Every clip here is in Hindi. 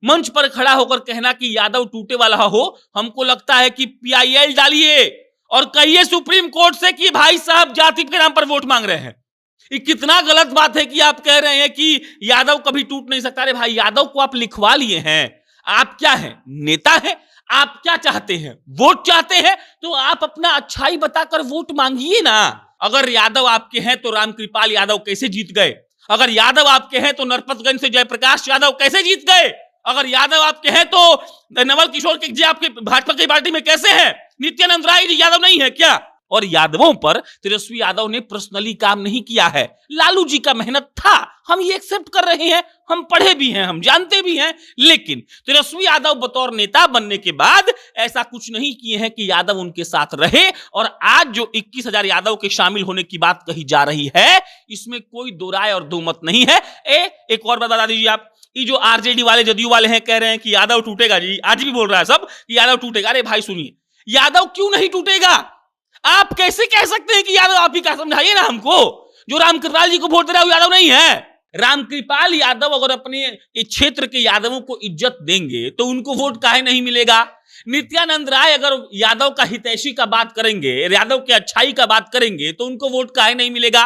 मंच पर खड़ा होकर कहना कि यादव टूटे वाला हो, हमको लगता है कि पीआईएल डालिए और कहिए सुप्रीम कोर्ट से कि भाई साहब जाति के नाम पर वोट मांग रहे हैं। ये कितना गलत बात है कि आप कह रहे हैं कि यादव कभी टूट नहीं सकता। अरे भाई, यादव को आप लिखवा लिए हैं, आप क्या हैं, नेता हैं? आप क्या चाहते हैं? वोट चाहते हैं तो आप अपना अच्छाई बताकर वोट मांगिए ना। अगर यादव आपके हैं तो रामकृपाल यादव कैसे जीत गए? अगर यादव आपके हैं तो नरपतगंज से जयप्रकाश यादव कैसे जीत गए? अगर यादव आपके हैं तो नवल किशोर के जी आपके भाजपा की पार्टी में कैसे हैं? नित्यानंद राय जी यादव नहीं है क्या? और यादवों पर तेजस्वी यादव ने पर्सनली काम नहीं किया है, लालू जी का मेहनत था, हम ये एक्सेप्ट कर रहे हैं, हम पढ़े भी हैं, हम जानते भी हैं। लेकिन तेजस्वी यादव बतौर नेता बनने के बाद ऐसा कुछ नहीं किए हैं कि यादव उनके साथ रहे। और आज जो 21,000 यादव के शामिल होने की बात कही जा रही है, इसमें कोई दो राय और दो मत नहीं है। एक और बात बता दीजिए आप, ये जो आरजेडी वाले, जदयू वाले हैं, कह रहे हैं कि यादव टूटेगा जी, आज भी बोल रहा है सब कि यादव टूटेगा। अरे भाई सुनिए, यादव क्यों नहीं टूटेगा? आप कैसे कह सकते हैं कि यादव? आप ही का समझाइए ना हमको। जो रामकृपाल जी को वोट दे रहा है वो यादव नहीं है। रामकृपाल यादव अगर अपने क्षेत्र के यादवों को इज्जत देंगे तो उनको वोट काहे नहीं मिलेगा? नित्यानंद राय अगर यादव का हितैषी का बात करेंगे, यादव के अच्छाई का बात करेंगे तो उनको वोट काहे नहीं मिलेगा?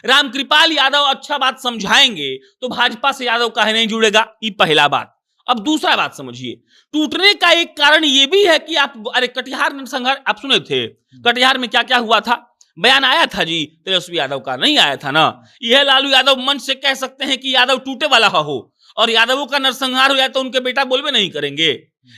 रामकृपाल यादव अच्छा बात समझाएंगे तो भाजपा से यादव काहे नहीं जुड़ेगा? ये पहला बात। अब दूसरा बात समझिए, टूटने का एक कारण यह भी है कि आप, अरे कटिहार नरसंहार आप सुने थे, कटिहार में क्या क्या हुआ था? बयान आया था जी तेजस्वी यादव का, नहीं आया था ना? यह लालू यादव मंच से कह सकते हैं कि यादव टूटे वाला हो और यादवों का नरसंहार हो जाए तो उनके बेटा बोलबे नहीं करेंगे।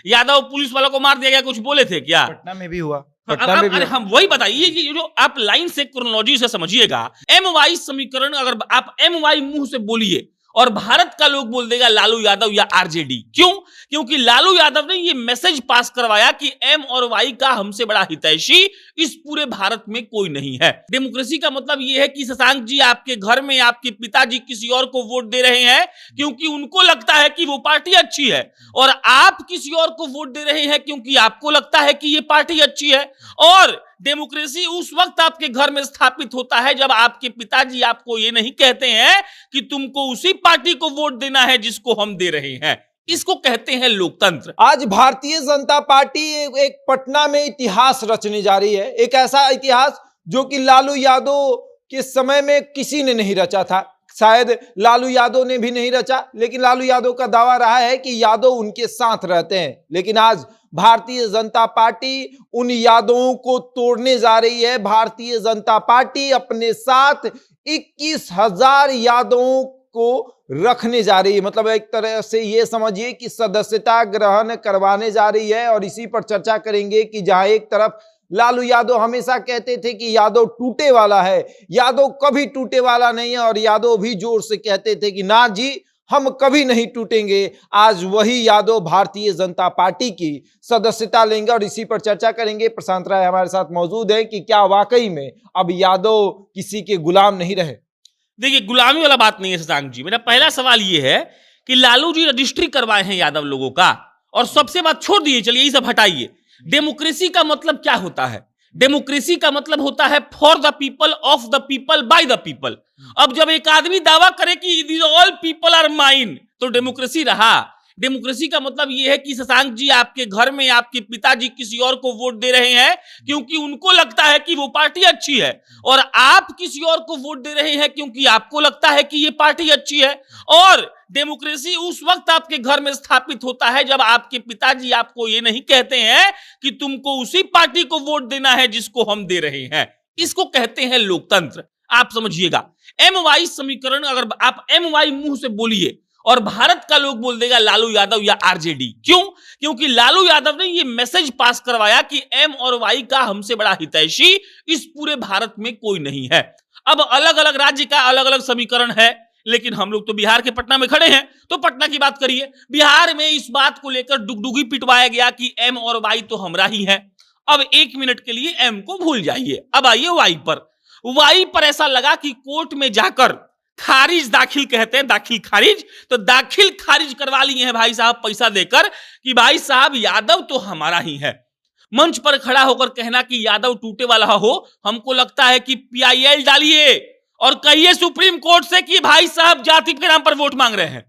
यादव पुलिस वालों को मार दिया गया, कुछ बोले थे क्या? पटना में भी हुआ। अरे हम वही बताइए कि जो आप लाइन से क्रोनोलॉजी से समझिएगा, एम वाई समीकरण, अगर आप एम वाई मुंह से बोलिए और भारत का लोग बोल देगा लालू यादव या आरजेडी। क्यों? क्योंकि लालू यादव ने ये मैसेज पास करवाया कि एम और वाई का हमसे बड़ा हितैषी इस पूरे भारत में कोई नहीं है। डेमोक्रेसी का मतलब ये है कि शशांक जी आपके घर में आपके पिताजी किसी और को वोट दे रहे हैं क्योंकि उनको लगता है कि वो पार्टी अच्छी है, और आप किसी और को वोट दे रहे हैं क्योंकि आपको लगता है कि ये पार्टी अच्छी है। और डेमोक्रेसी उस वक्त आपके घर में स्थापित होता है जब आपके पिताजी आपको ये नहीं कहते हैं कि तुमको उसी पार्टी को वोट देना है जिसको हम दे रहे हैं। इसको कहते हैं लोकतंत्र। आज भारतीय जनता पार्टी एक पटना में इतिहास रचने जा रही है, एक ऐसा इतिहास जो कि लालू यादव के समय में किसी ने नहीं रचा था। शायद लालू यादव ने भी नहीं रचा, लेकिन लालू यादव का दावा रहा है कि यादव उनके साथ रहते हैं। लेकिन आज भारतीय जनता पार्टी उन यादवों को तोड़ने जा रही है। भारतीय जनता पार्टी अपने साथ 21,000 यादवों को रखने जा रही है। मतलब एक तरह से ये समझिए कि सदस्यता ग्रहण करवाने जा रही है। और इसी पर चर्चा करेंगे कि जहां एक तरफ लालू यादव हमेशा कहते थे कि यादव टूटे वाला है, यादव कभी टूटे वाला नहीं है, और यादव भी जोर से कहते थे कि ना जी हम कभी नहीं टूटेंगे। आज वही यादव भारतीय जनता पार्टी की सदस्यता लेंगे और इसी पर चर्चा करेंगे। प्रशांत राय हमारे साथ मौजूद है कि क्या वाकई में अब यादव किसी के गुलाम नहीं रहे? देखिए, गुलामी वाला बात नहीं है शशांक जी। मेरा पहला सवाल यह है कि लालू जी रजिस्ट्री करवाए हैं यादव लोगों का, और सबसे बात छोड़ दिए, चलिए ये सब हटाइए। डेमोक्रेसी का मतलब क्या होता है? डेमोक्रेसी का मतलब होता है for the people, of the people, by the people. अब जब एक आदमी दावा करे कि these all people are mine, तो डेमोक्रेसी रहा? डेमोक्रेसी का मतलब यह है कि शशांक जी आपके घर में आपके पिताजी किसी और को वोट दे रहे हैं क्योंकि उनको लगता है कि वो पार्टी अच्छी है, और आप किसी और को वोट दे रहे हैं क्योंकि आपको लगता है कि ये पार्टी अच्छी है। और डेमोक्रेसी उस वक्त आपके घर में स्थापित होता है जब आपके पिताजी आपको ये नहीं कहते हैं कि तुमको उसी पार्टी को वोट देना है जिसको हम दे रहे हैं। इसको कहते हैं लोकतंत्र। आप समझिएगा, एम वाई समीकरण, अगर आप एम वाई मुंह से बोलिए और भारत का लोग बोल देगा लालू यादव या आरजेडी। क्यों? क्योंकि लालू यादव ने ये मैसेज पास करवाया कि एम और वाई का हमसे बड़ा हितैषी इस पूरे भारत में कोई नहीं है। अब अलग अलग राज्य का अलग अलग समीकरण है, लेकिन हम लोग तो बिहार के पटना में खड़े हैं, तो पटना की बात करिए। बिहार में इस बात को लेकर डुगडुगी पिटवाया गया कि एम और वाई तो हमरा ही है। अब एक मिनट के लिए एम को भूल जाइए, अब आइए वाई पर। वाई पर ऐसा लगा कि कोर्ट में जाकर खारिज, दाखिल कहते हैं, दाखिल खारिज, तो दाखिल खारिज करवा लिए हैं भाई साहब पैसा देकर कि भाई साहब यादव तो हमारा ही है। मंच पर खड़ा होकर कहना कि यादव टूटे वाला हो, हमको लगता है कि पीआईएल डालिए और कहिए सुप्रीम कोर्ट से कि भाई साहब जाति के नाम पर वोट मांग रहे हैं।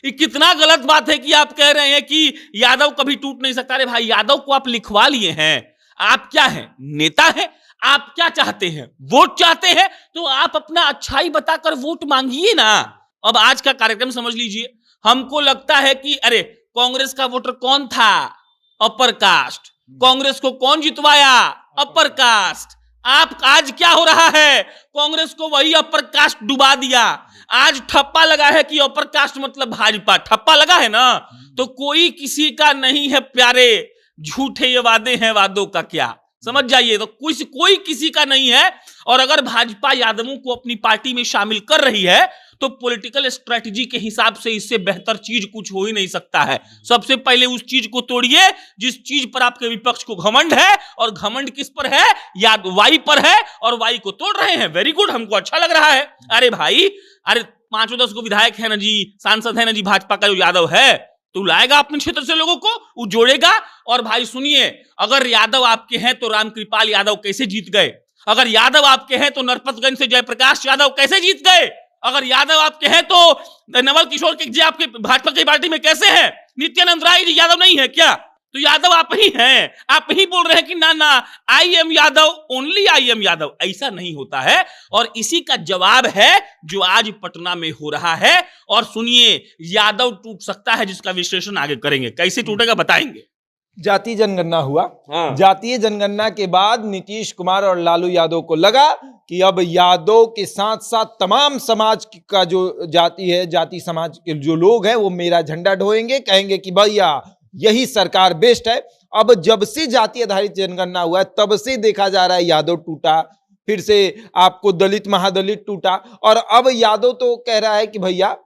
ये कितना गलत बात है कि आप कह रहे हैं कि यादव कभी टूट नहीं सकता। अरे भाई, यादव को आप लिखवा लिए हैं, आप क्या हैं, नेता हैं? आप क्या चाहते हैं, वोट चाहते हैं? तो आप अपना अच्छाई बताकर वोट मांगिए ना। अब आज का कार्यक्रम समझ लीजिए। हमको लगता है कि अरे कांग्रेस का वोटर कौन था, अपर कास्ट, कांग्रेस को कौन जितवाया, अपर कास्ट। आप आज क्या हो रहा है, कांग्रेस को वही अपर कास्ट डुबा दिया। आज ठप्पा लगा है कि अपर कास्ट मतलब भाजपा, ठप्पा लगा है ना। तो कोई किसी का नहीं है प्यारे, झूठे ये वादे हैं, वादों का क्या, समझ जाइए। तो कोई किसी का नहीं है। और अगर भाजपा यादवों को अपनी पार्टी में शामिल कर रही है तो पॉलिटिकल स्ट्रेटजी के हिसाब से इससे बेहतर चीज कुछ हो ही नहीं सकता है। सबसे पहले उस चीज को तोड़िए जिस चीज पर आपके विपक्ष को घमंड है, और घमंड किस पर है, या वाई पर है, और वाई को तोड़ रहे हैं। वेरी गुड, हमको अच्छा लग रहा है। अरे भाई, अरे 5-10 को विधायक है ना जी, सांसद है ना जी, भाजपा का जो यादव है, तो लाएगा अपने क्षेत्र से लोगों को, वो जोड़ेगा। और भाई सुनिए, अगर यादव आपके हैं तो रामकृपाल यादव कैसे जीत गए, अगर यादव आपके हैं तो नरपतगंज से जयप्रकाश यादव कैसे जीत गए, अगर यादव आपके हैं तो नवल किशोर के जी आपके भाजपा की पार्टी में कैसे हैं, नित्यानंद राय जी यादव नहीं है क्या? तो यादव आप ही हैं। आप ही बोल रहे हैं कि ना ना, I am Yadav, only I am Yadav. ऐसा नहीं होता है। और इसी का जवाब है जो आज पटना में हो रहा है। और सुनिए, यादव टूट सकता है जिसका विश्लेषण आगे करेंगे। कैसे टूटेगा बताएंगे। जातीय जनगणना हुआ। हाँ। जातीय जनगणना के बाद नीतीश कुमार और लालू यादव को लगा कि अब यादव के साथ साथ तमाम समाज का जो जाति है, जाति समाज के जो लोग हैं, वो मेरा झंडा ढोएंगे, कहेंगे कि भैया यही सरकार बेस्ट है। अब जब से जाति आधारित जनगणना हुआ है तब से देखा जा रहा है यादव टूटा, फिर से आपको दलित महादलित टूटा, और अब यादव तो कह रहा है कि भैया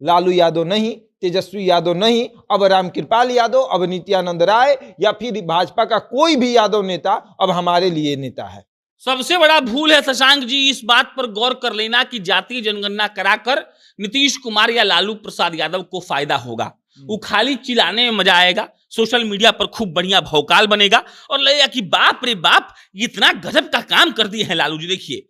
लालू यादव नहीं, तेजस्वी यादव नहीं, अब रामकृपाल यादव, अब नित्यानंद राय, या फिर भाजपा का कोई भी यादव नेता अब हमारे लिए नेता है। सबसे बड़ा भूल है शशांक जी, इस बात पर गौर कर लेना कि जातीय जनगणना कराकर नीतीश कुमार या लालू प्रसाद यादव को फायदा होगा। वो खाली चिल्लाने में मजा आएगा, सोशल मीडिया पर खूब बढ़िया भौकाल बनेगा और लगेगा कि बाप रे बाप, इतना गजब का काम कर दिए हैं लालू जी। देखिए,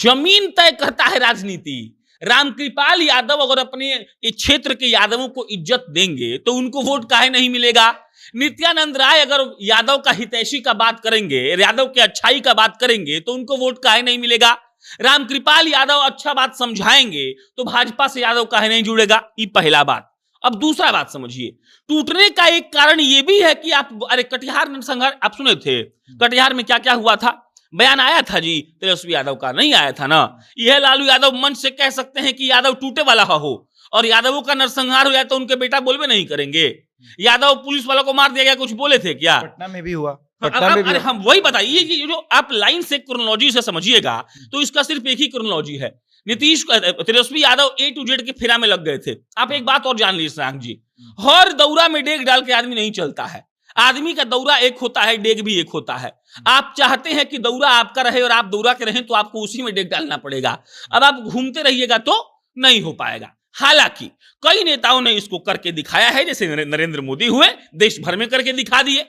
जमीन तय करता है राजनीति। रामकृपाल यादव अगर अपने क्षेत्र के यादवों को इज्जत देंगे तो उनको वोट काहे नहीं मिलेगा। नित्यानंद राय अगर यादव का हितैषी का बात करेंगे, यादव के अच्छाई का बात करेंगे तो उनको वोट काहे नहीं मिलेगा। रामकृपाल यादव अच्छा बात समझाएंगे तो भाजपा से यादव काहे नहीं जुड़ेगा। ये पहला बात। अब दूसरा बात समझिए, टूटने का एक कारण यह भी है कि आप, अरे कटिहार नरसंहार आप सुने थे, कटिहार में क्या क्या हुआ था, बयान आया था जी, तेजस्वी यादव का नहीं आया था ना। यह लालू यादव मंच से कह सकते हैं कि यादव टूटे वाला हो और यादवों का नरसंहार हो जाए तो उनके बेटा बोलबे नहीं करेंगे। यादव पुलिस वालों को मार दिया गया, कुछ बोले थे क्या? पटना में भी हुआ। अरे हम वही बताइए कि जो आप लाइन से क्रोनोलॉजी से समझिएगा तो इसका सिर्फ एक ही क्रोनोलॉजी है। Nitish Tejashwi Yadav A to Z के फेरा में लग गए थे। आप एक बात और जान लीजिए शशांक जी, हर दौरा में डेग डाल के आदमी नहीं चलता है। आदमी का दौरा एक होता है, डेग भी एक होता है। आप चाहते हैं कि दौरा आपका रहे और आप दौरा के रहें तो आपको उसी में डेग डालना पड़ेगा। अब आप घूमते रहिएगा तो नहीं हो पाएगा। हालांकि कई नेताओं ने इसको करके दिखाया है, जैसे नरेंद्र मोदी हुए, देश भर में करके दिखा दिए।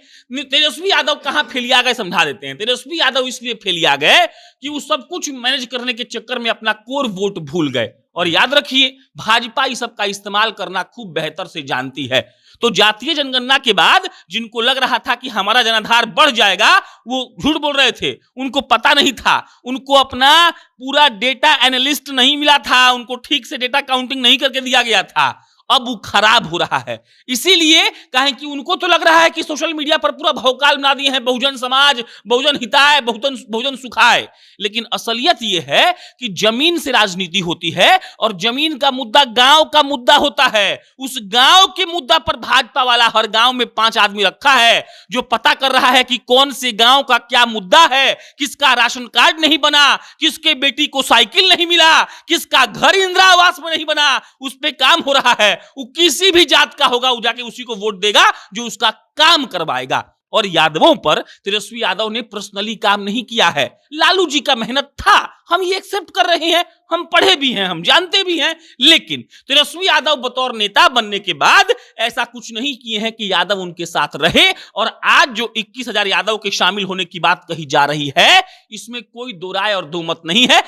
तेजस्वी यादव कहां फेलिया गए समझा देते हैं। तेजस्वी यादव इसलिए फेलिया गए कि वो सब कुछ मैनेज करने के चक्कर में अपना कोर वोट भूल गए। और याद रखिए, भाजपा इस सब का इस्तेमाल करना खूब बेहतर से जानती है। तो जातीय जनगणना के बाद जिनको लग रहा था कि हमारा जनाधार बढ़ जाएगा, वो झूठ बोल रहे थे। उनको पता नहीं था, उनको अपना पूरा डेटा एनालिस्ट नहीं मिला था, उनको ठीक से डेटा काउंटिंग नहीं करके दिया गया था। अब वो खराब हो रहा है। इसीलिए कहें कि उनको तो लग रहा है कि सोशल मीडिया पर पूरा भौकाल बना दिए हैं, बहुजन समाज, बहुजन हिताय, बहुजन सुखाय। लेकिन असलियत यह है कि जमीन से राजनीति होती है और जमीन का मुद्दा गांव का मुद्दा होता है। उस गांव के मुद्दा पर भाजपा वाला हर गांव में 5 आदमी रखा है जो पता कर रहा है कि कौन से गांव का क्या मुद्दा है, किसका राशन कार्ड नहीं बना, किसके बेटी को साइकिल नहीं मिला, किसका घर इंदिरा आवास में नहीं बना, उस पर काम हो रहा है। वो किसी भी जात का होगा, वो जाके उसी को वोट देगा जो उसका काम करवाएगा। और यादवों पर तेजस्वी यादव ने पर्सनली काम नहीं किया है, लालू जी का मेहनत था, हम ये एक्सेप्ट कर रहे हैं, हम पढ़े भी हैं, हम जानते भी हैं। लेकिन तेजस्वी यादव बतौर नेता बनने के बाद ऐसा कुछ नहीं किए हैं कि यादव उनके साथ रहे। और आज जो 21,000 यादव के शामिल होने की बात कही जा रही है, इसमें कोई दो राय और दो मत नहीं है।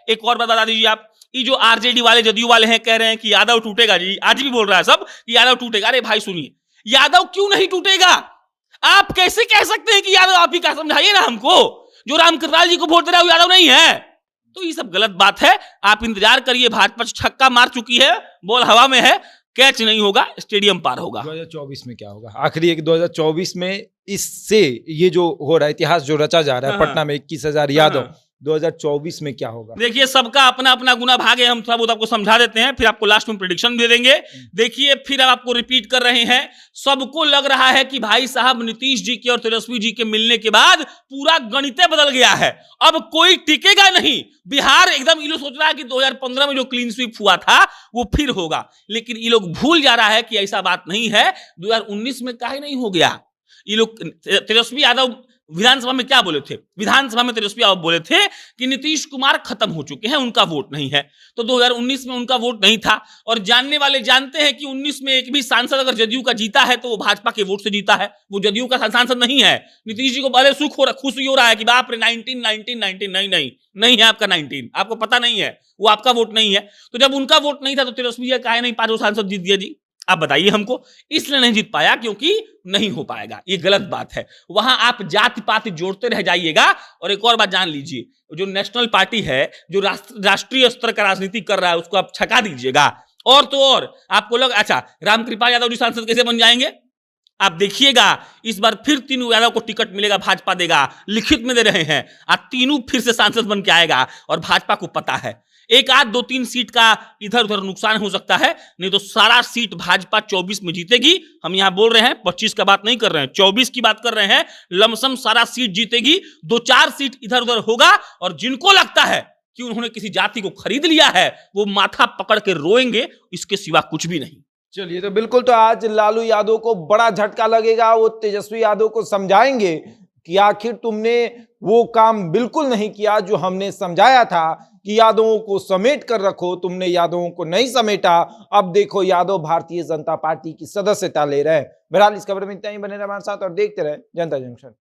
एक और बात बता दीजिए आप, कि जो आरजेडी वाले जदयू वाले हैं कह रहे हैं कि यादव टूटेगा जी, आज भी बोल रहा है सब कि यादव टूटेगा। अरे भाई सुनिए, यादव क्यों नहीं टूटेगा? आप कैसे कह सकते हैं कि यादव आप ही का? समझाइए ना हमको। जो रामकृपाल जी को वोट दे रहा है वो यादव नहीं है, तो ये सब गलत बात है। आप इंतजार करिए, भाजपा छक्का मार चुकी है, बॉल हवा में है, कैच नहीं होगा, स्टेडियम पार होगा। 2024 में क्या होगा? आखिरी एक 2024 में इससे ये जो हो रहा है इतिहास जो रचा जा रहा है, पटना में 21,000 यादव, 2024 में क्या होगा? देखिए, सबका अपना अपना गुना भाग है, हम थोड़ा बहुत आपको समझा देते हैं, फिर आपको लास्ट में प्रेडिक्शन दे देंगे। देखिए, फिर अब आपको रिपीट कर रहे हैं, सबको लग रहा है कि भाई साहब नीतीश जी के और तेजस्वी जी के मिलने के बाद पूरा गणित बदल गया है, अब कोई टिकेगा नहीं। बिहार एकदम ये लोग सोच रहा है कि 2015 में जो क्लीन स्वीप हुआ था वो फिर होगा, लेकिन ये लोग भूल जा रहा है कि ऐसा बात नहीं है। 2019 में काहे नहीं हो गया? ये लोग, तेजस्वी यादव विधानसभा में क्या बोले थे? विधानसभा में तेजस्वी यादव बोले थे कि नीतीश कुमार खत्म हो चुके हैं, उनका वोट नहीं है। तो 2019 में उनका वोट नहीं था, और जानने वाले जानते हैं कि 19 में एक भी सांसद अगर जदयू का जीता है तो वो भाजपा के वोट से जीता है, वो जदयू का सांसद नहीं है। नीतीश जी को बड़े सुख हो रहा, खुशी हो रहा है कि बाप रे 19 नहीं है आपका 19, आपको पता नहीं है, वो आपका वोट नहीं है। तो जब उनका वोट नहीं था तो तेजस्वी जी काहे नहीं पांचों सांसद जीत दिया जी? आप बताइए हमको। इसलिए नहीं जीत पाया क्योंकि नहीं हो पाएगा, ये गलत बात है। वहां आप जाति पाति जोड़ते रह जाइएगा। और एक और बात जान लीजिए, जो नेशनल पार्टी है, जो राष्ट्रीय स्तर का राजनीति कर रहा है, उसको आप छका दीजिएगा। और तो और आपको लग, अच्छा रामकृपाल यादव जी सांसद कैसे बन जाएंगे? आप देखिएगा, इस बार फिर तीनों यादव को टिकट मिलेगा, भाजपा देगा, लिखित में दे रहे हैं, आप तीनों फिर से सांसद बन के आएगा। और भाजपा को पता है एक आध 2-3 सीट का इधर उधर नुकसान हो सकता है, नहीं तो सारा सीट भाजपा 24 में जीतेगी। हम यहां बोल रहे हैं 25 का बात नहीं कर रहे हैं, 24 की बात कर रहे हैं। लमसम सारा सीट जीतेगी, 2-4 सीट इधर उधर होगा। और जिनको लगता है कि उन्होंने किसी जाति को खरीद लिया है, वो माथा पकड़ के रोएंगे, इसके सिवा कुछ भी नहीं। चलिए, तो बिल्कुल, तो आज लालू यादव को बड़ा झटका लगेगा। वो तेजस्वी यादव को समझाएंगे कि आखिर तुमने वो काम बिल्कुल नहीं किया जो हमने समझाया था कि यादवों को समेट कर रखो, तुमने यादवों को नहीं समेटा। अब देखो यादव भारतीय जनता पार्टी की सदस्यता ले रहे हैं। बहरहाल इस खबर में इतना ही, बने रहे हमारे साथ और देखते रहे जनता जंक्शन।